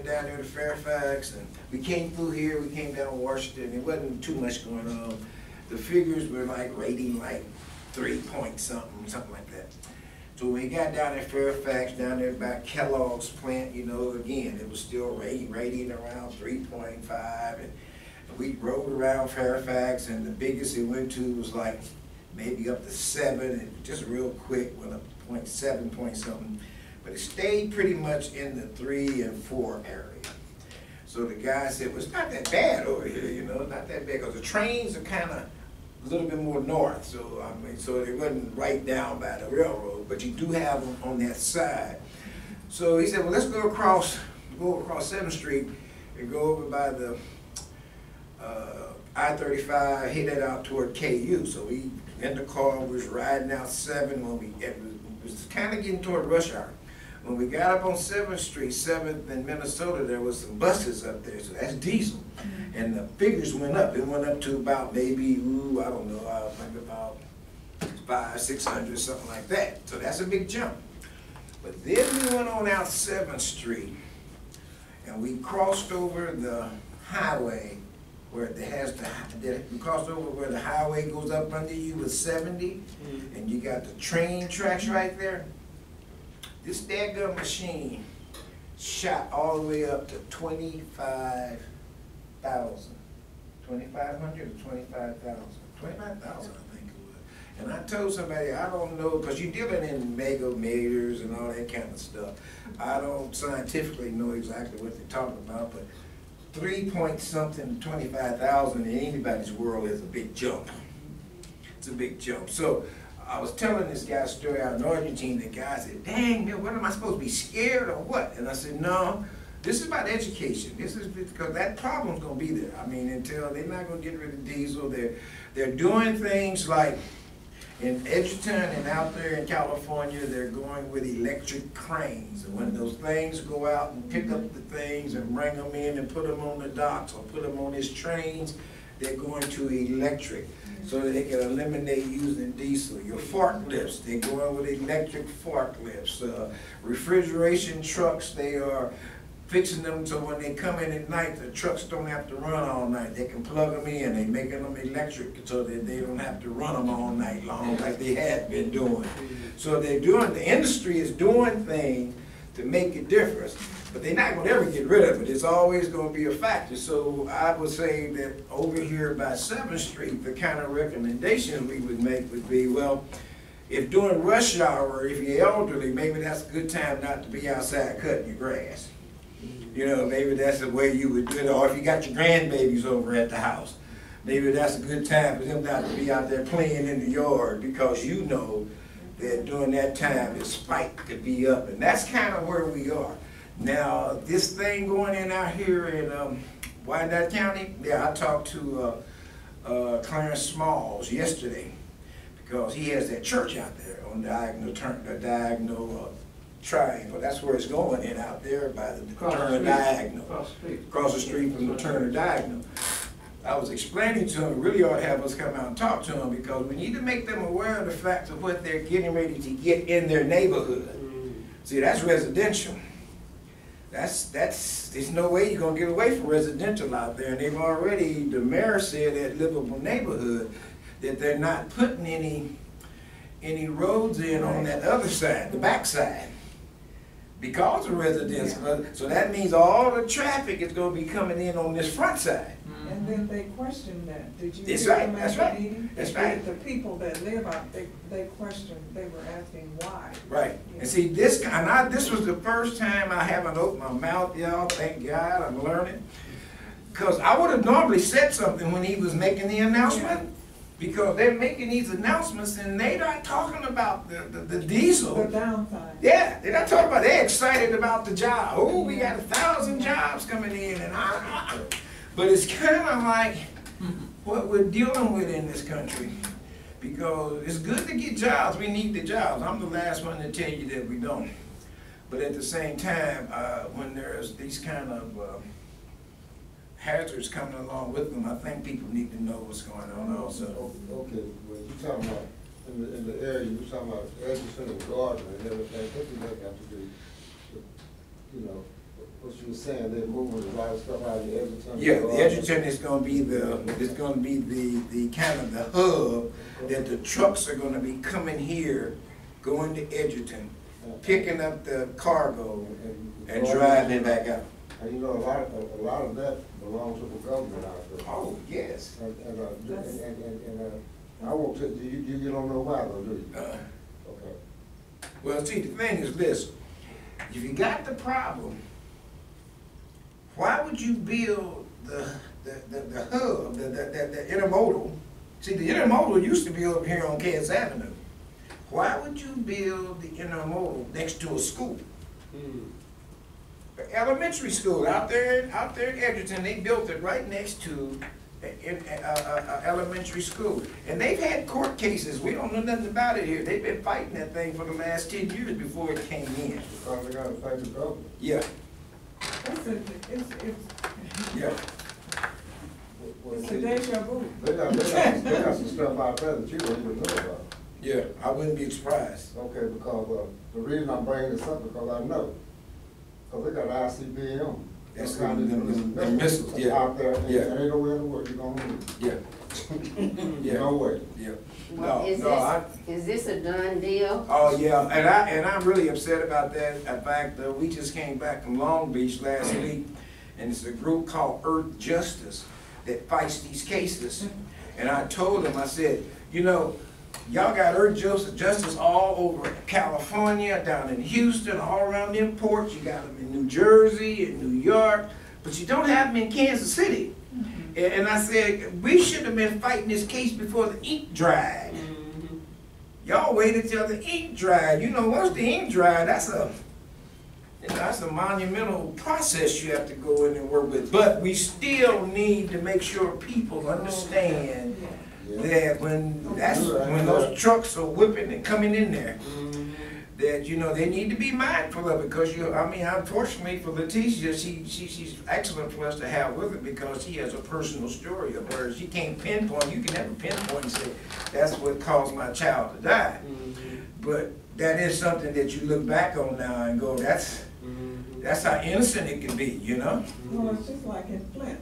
Down there to Fairfax, and we came through here, we came down Washington. There wasn't too much going on. The figures were like rating like 3 point something like that. So when we got down at Fairfax, down there by Kellogg's plant, you know, again, it was still rating around 3.5, and we rode around Fairfax, and the biggest it went to was like maybe up to 7, and just real quick went up to 0.7 point something. But it stayed pretty much in the 3 and 4 area. So the guy said, well, it's not that bad over here, you know, not that bad, because the trains are kind of a little bit more north. So, I mean, so they wasn't right down by the railroad, but you do have them on that side. So he said, well, let's go across 7th Street and go over by the I-35, head that out toward KU. So we, in the car, was riding out 7 when it was kind of getting toward rush hour. When we got up on 7th Street, 7th in Minnesota, there was some buses up there, so that's diesel. And the figures went up. It went up to about maybe, I don't know, maybe about 500, 600, something like that. So that's a big jump. But then we went on out 7th Street, and we crossed over the highway where it has we crossed over where the highway goes up under you with 70, and you got the train tracks right there. This daggone machine shot all the way up to 25,000. 2,500 or 25,000? 25,000, I think it was. And I told somebody, I don't know, because you're dealing in megameters and all that kind of stuff. I don't scientifically know exactly what they're talking about, but 3 point something, 25,000 in anybody's world is a big jump. It's a big jump. So I was telling this guy a story out in Argentina. The guy said, dang, man, what am I supposed to be scared or what? And I said, no, this is about education. This is because that problem's going to be there. I mean, until they're not going to get rid of diesel. They're doing things like in Edgerton and out there in California, they're going with electric cranes. And when those things go out and pick up the things and bring them in and put them on the docks or put them on these trains, they're going to electric, so that they can eliminate using diesel. Your forklifts, they're going with electric forklifts. Refrigeration trucks, they are fixing them so when they come in at night, the trucks don't have to run all night. They can plug them in. They're making them electric so that they don't have to run them all night long like they had been doing. So they're doing, the industry is doing things to make a difference. But they're not going to ever get rid of it. It's always going to be a factor. So I would say that over here by 7th Street, the kind of recommendation we would make would be, well, if during rush hour, if you're elderly, maybe that's a good time not to be outside cutting your grass. You know, maybe that's the way you would do it. Or if you got your grandbabies over at the house, maybe that's a good time for them not to be out there playing in the yard, because you know that during that time the spike could be up. And that's kind of where we are. Now, this thing going in out here in Wyandotte County, yeah, I talked to Clarence Smalls yesterday, because he has that church out there on the diagonal triangle. That's where it's going in out there by the Turner Diagonal. Across the street from the Turner Diagonal. I was explaining to him, really ought to have us come out and talk to him, because we need to make them aware of the fact of what they're getting ready to get in their neighborhood. See, that's residential. There's no way you're going to get away from residential out there. And they've already, the mayor said at Livable Neighborhood that they're not putting any roads in on that other side, the back side, because of residential. Yeah. So that means all the traffic is going to be coming in on this front side. And then they questioned that. Did you That's hear right, them that's at right, the meeting? that's right. The people that live out, they questioned, they were asking why. Right. Yeah. And see, this was the first time I haven't opened my mouth, y'all. Thank God, I'm learning. Because I would have normally said something when he was making the announcement. Because they're making these announcements and they're not talking about the diesel. The downside. Yeah, they're not talking about, they're excited about the job. Oh, we got 1,000 jobs coming in, and but it's kind of like what we're dealing with in this country. Because it's good to get jobs, we need the jobs. I'm the last one to tell you that we don't. But at the same time, when there's these kind of hazards coming along with them, I think people need to know what's going on also. Okay, well, you talking about in the area, you talking about Edgerton and Gardner and everything. What does that got to do with, you know, what you were saying, they're moving a lot of stuff out of the Edgerton. Yeah, the Edgerton is gonna be the kind of the hub that the trucks are gonna be coming here, going to Edgerton, picking up the cargo and driving it back out. And you know, a lot of that belongs to the government out there. Oh, yes. I won't tell you, you don't know why though, do you? Okay. Well, see, the thing is this, if you got the problem, why would you build the hub, the intermodal? See, the intermodal used to be over here on Cass Avenue. Why would you build the intermodal next to a school? The elementary school out there in Edgerton, they built it right next to elementary school. And they've had court cases, we don't know nothing about it here. They've been fighting that thing for the last 10 years before it came in. Because they gotta fight the government. Yeah, yeah. Well, It's a see, deja vu. They got some stuff out there that you don't even know about. Yeah, I wouldn't be surprised. Okay, because, the reason I'm bringing this up, because I know. Because they got ICBM. That's kind of the missiles, yeah. Out there, and Yeah. ain't nowhere in the world you're gonna move. Yeah. Yeah. No way. Yeah. Well, is this a done deal? Oh, yeah, and I'm really upset about that. In fact, we just came back from Long Beach last week, and it's a group called Earth Justice that fights these cases. And I told them, I said, you know, y'all got Earth Justice all over California, down in Houston, all around them ports. You got them in New Jersey, in New York, but you don't have them in Kansas City. And I said, we should have been fighting this case before the ink dried. Y'all waited till the ink dried. You know, once the ink dried, that's a monumental process you have to go in and work with. But we still need to make sure people understand that when those trucks are whipping and coming in there, that, you know, they need to be mindful of it, because I mean, unfortunately for Leticia, she's excellent for us to have with her, because she has a personal story of hers. She can't pinpoint, you can never pinpoint and say, that's what caused my child to die. But that is something that you look back on now and go, that's how innocent it can be, you know? Well, it's just like in Flint.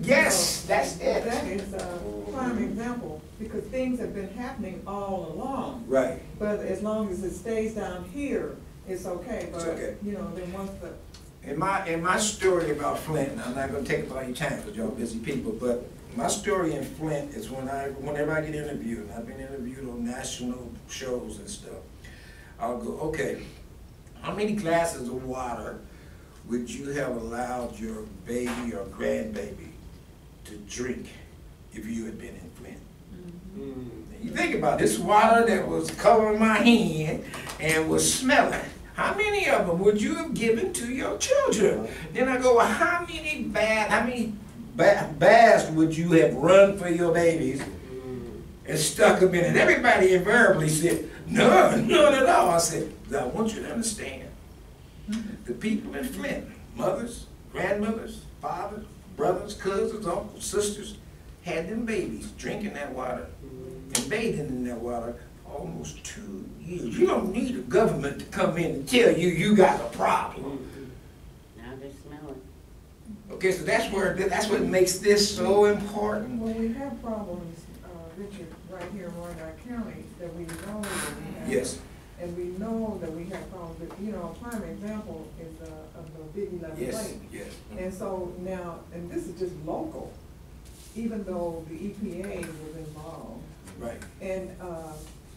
Yes, that's it. That is a prime example, because things have been happening all along. Right. But as long as it stays down here, it's okay. But, okay. you know, then once the... In my story about Flint, and I'm not gonna take up all your time because y'all busy people, but my story in Flint is whenever I get interviewed, and I've been interviewed on national shows and stuff, I'll go, okay, how many glasses of water would you have allowed your baby or grandbaby to drink if you had been in Flint? You think about this water that was covering my hand and was smelling. How many of them would you have given to your children? Then I go, well, how many baths would you have run for your babies and stuck them in it? Everybody invariably said, none at all. I said, I want you to understand, the people in Flint, mothers, grandmothers, fathers, brothers, cousins, uncles, sisters, had them babies drinking that water and bathing in that water almost 2 years. You don't need a government to come in and tell you you got a problem. Now they smell it. Okay, so that's what makes this so important. Well, we have problems, Richard, right here in Roanoke County that we know that we have. Yes. And we know that we have problems, but, you know, a prime example is of the Big 11 Yes, Lake. yes. And so now, and this is just local, even though the EPA was involved. Right. And,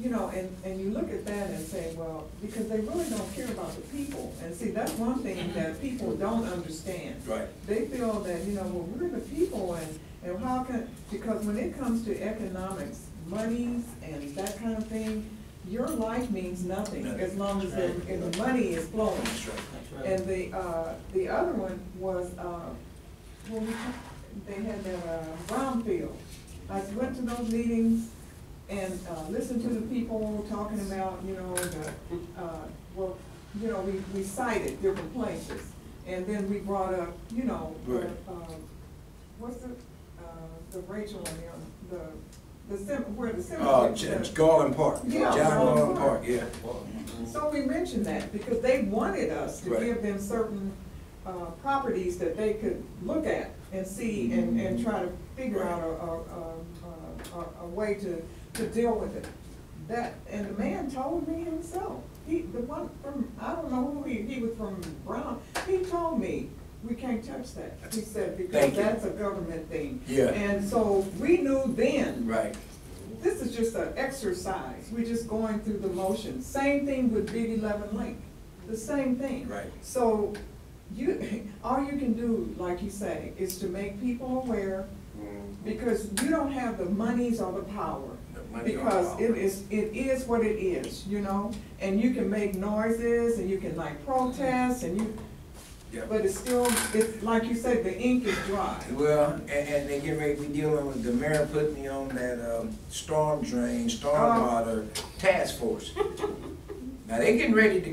you know, and you look at that and say, well, because they really don't care about the people. And see, that's one thing that people don't understand. Right. They feel that, you know, well, we're the people, and how can, because when it comes to economics, monies and that kind of thing, your life means nothing as long as the money is flowing. That's right. And the other one was, well, they had that brownfield. I went to those meetings and listened to the people talking about, you know, well, you know, we cited different places. And then we brought up, you know, right. What's the Rachel and where the cemetery. Garland Park. Yeah, John Garland Park. Park, yeah. So we mentioned that because they wanted us to Right. give them certain properties that they could look at and see and try to figure out a way to deal with it. That, and the man told me himself, the one from, I don't know who he was from Brown, he told me, we can't touch that. He said, because that's a government thing. Yeah. And so we knew then. Right. This is just an exercise. We're just going through the motions. Same thing with Big 11 Link. The same thing. Right. So all you can do, like you say, is to make people aware, because you don't have the monies or the power. Because it is what it is, you know? And you can make noises and you can like protest and you, Yeah. but it's still, it's like you said, the ink is dry. Well, and they get ready to be dealing with, the mayor put me on that storm drain, stormwater task force. Now, they getting ready to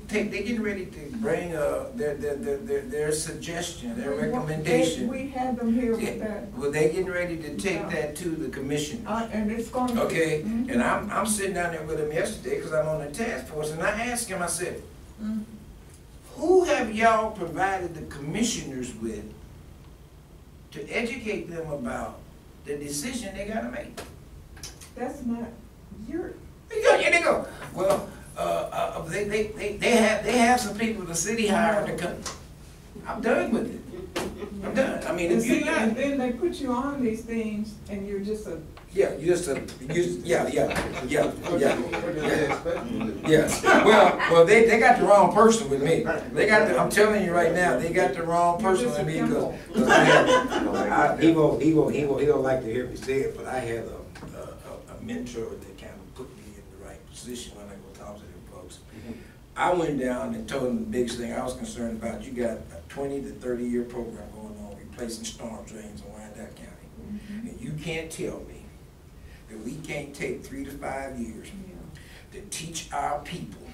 they getting ready to bring their suggestion, their recommendation. We had them here with Yeah. that. Well, they getting ready to take that to the commission. And it's going to. Okay, Mhm. and I'm sitting down there with him yesterday, because I'm on the task force, and I asked him, I said, Mhm. who have y'all provided the commissioners with to educate them about the decision they gotta make? That's not, you're, They go, well, they have some people the city hired to come. I'm done with it. I'm done. I mean, and if you're see, not, and then they put you on these things and you're just a, yeah, you just, yeah. What do they expect you to do? Yes, well, they got the wrong person with me. I'm telling you right now, they got the wrong person with me, because he don't like to hear me say it, but I had a mentor that kind of put me in the right position when I go talk to them folks. I went down and told them the biggest thing I was concerned about, you got a 20 to 30-year program going on, replacing storm drains in Wyandotte County. And you can't tell me that we can't take 3 to 5 years to teach our people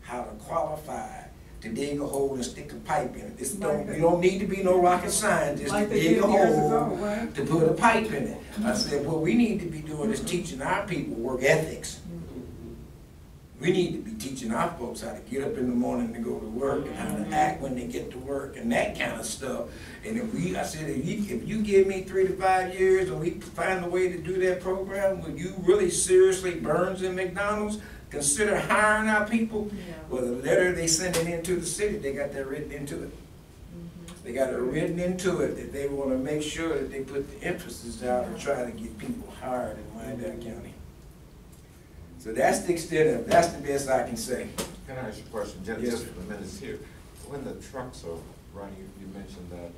how to qualify to dig a hole and stick a pipe in it. You don't need to be no rocket scientist like to they dig did a years hole ago, right? to put a pipe in it. I said, what we need to be doing is teaching our people work ethics. We need to be teaching our folks how to get up in the morning to go to work and how to act when they get to work and that kind of stuff. And I said, if you give me 3 to 5 years and we find a way to do that program, will you really seriously, Burns and McDonald's, consider hiring our people? Yeah. Well, the letter they sent it into the city, they got that written into it. They got it written into it that they want to make sure that they put the emphasis out and try to get people hired in Wyandotte County. So that's the extent of, that's the best I can say. Can I ask you a question, just Yes. for the minutes here? When the trucks are running, you mentioned that,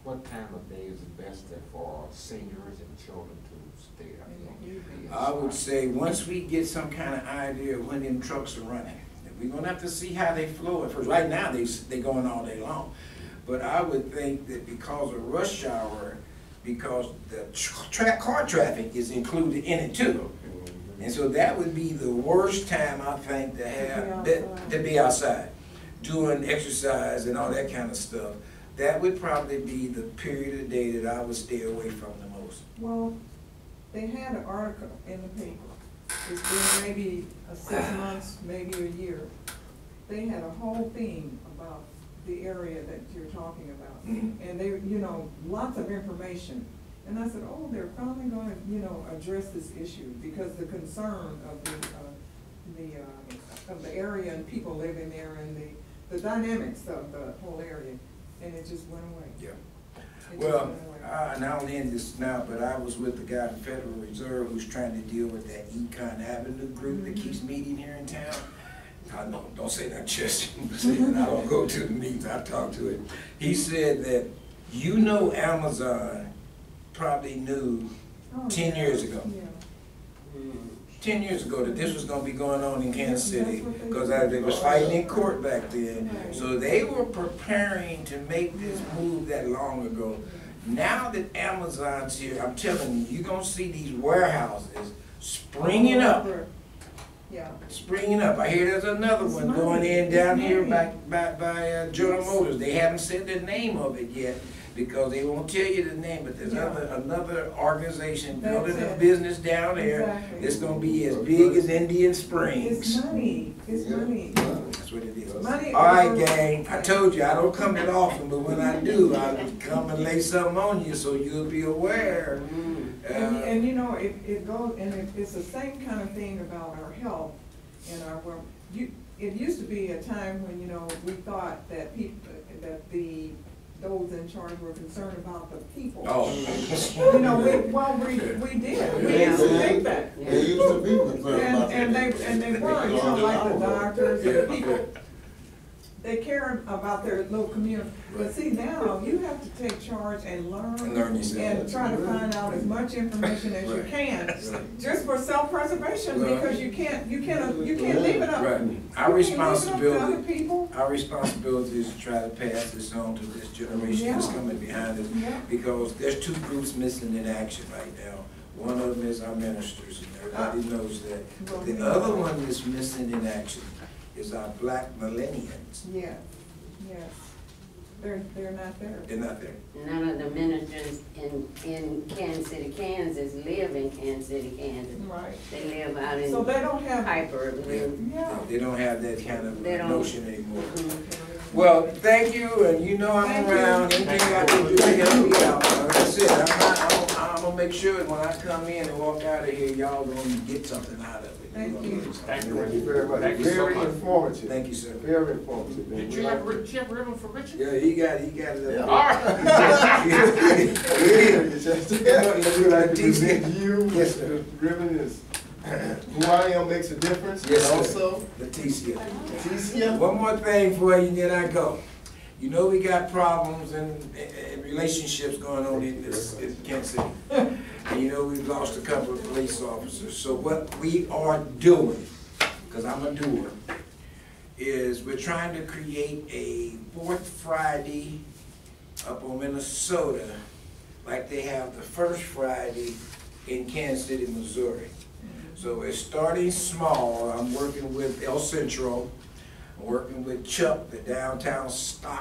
what time of day is it best for seniors and children to stay out there? I would say, once we get some kind of idea of when them trucks are running, we're gonna have to see how they flow at first. Right now, they going all day long. But I would think that because of rush hour, because the car traffic is included in it too. And so that would be the worst time, I think, to be outside, doing exercise and all that kind of stuff. That would probably be the period of day that I would stay away from the most. Well, they had an article in the paper. It's been maybe 6 months, maybe a year. They had a whole theme about the area that you're talking about. Mhm. And they, lots of information. And I said, oh, they're finally going to, address this issue, because the concern of the area and people living there and the dynamics of the whole area, and it just went away. Yeah. It just Well, went away. and I'll end this now, but I was with the guy from Federal Reserve who's trying to deal with that Econ Avenue group that keeps meeting here in town. I know, don't say that, just, I don't go to the meetings, I talk to it. He said that, Amazon probably knew Oh, 10 years ago. Yeah. 10 years ago that this was gonna be going on in Kansas City, That's what they because said. they was fighting in court back then. Right. So they were preparing to make this move that long ago. Now that Amazon's here, I'm telling you, you're gonna see these warehouses springing up. Yeah. Springing up. I hear there's another It's one money. going in It's down here money. by General Yes. Motors. They haven't said the name of it yet, because they won't tell you the name, but there's Yeah. another organization That's building a it. business down there. Exactly. It's gonna be as big as Indian Springs. It's money, it's Yeah. money. That's what it is. Money All right, over- gang, I told you, I don't come that often, but when I do, I'll come and lay something on you so you'll be aware. And you know, it goes, and it's the same kind of thing about our health and our, well, it used to be a time when, you know, we thought that people, that those in charge were concerned about the people. Oh. You know, we did, we used to think that. They used to be concerned about And that. they were, you know, like the doctors and the people, they care about their little community. But see, now, you have to take charge and learn. And learn yourself. And try to find out as much information as you Right. can, Right. just for self-preservation, Well, because you can't leave it up. Right. You Our can't leave it up to other responsibility, people. our responsibility is to try to pass this on to this generation that's Yeah. coming behind us. Yeah. Because there's two groups missing in action right now. One of them is our ministers, and everybody knows that. But the other one that's missing in action is our black millennials. Yeah, yes. They're not there. They're not there. None of the ministers in Kansas City, Kansas live in Kansas City, Kansas. Right. They live out in So they don't have. Piper. Yeah. They don't have that kind of They don't. notion anymore. Mhm. Well, thank you, and you know I'm Thank you. around, anything I can do to help you out. Like I said, I'm gonna make sure that when I come in and walk out of here, y'all gonna get something out of it. Thank you. Thank you very much. Thank you so Very much. informative. Thank you, sir. Very informative. Did you have ribbon for Richard? Yeah, he got it. All right. Present you. Yes, sir. The ribbon is, who I am makes a difference. Yes, And sir. also, Leticia. Leticia. One more thing for you, and then I go. You know we got problems and relationships going on in Kansas City. And you know we've lost a couple of police officers. So what we are doing, because I'm a doer, is we're trying to create a fourth Friday up on Minnesota, like they have the first Friday in Kansas City, Missouri. So we're starting small. I'm working with El Centro. I'm working with Chuck, the downtown stock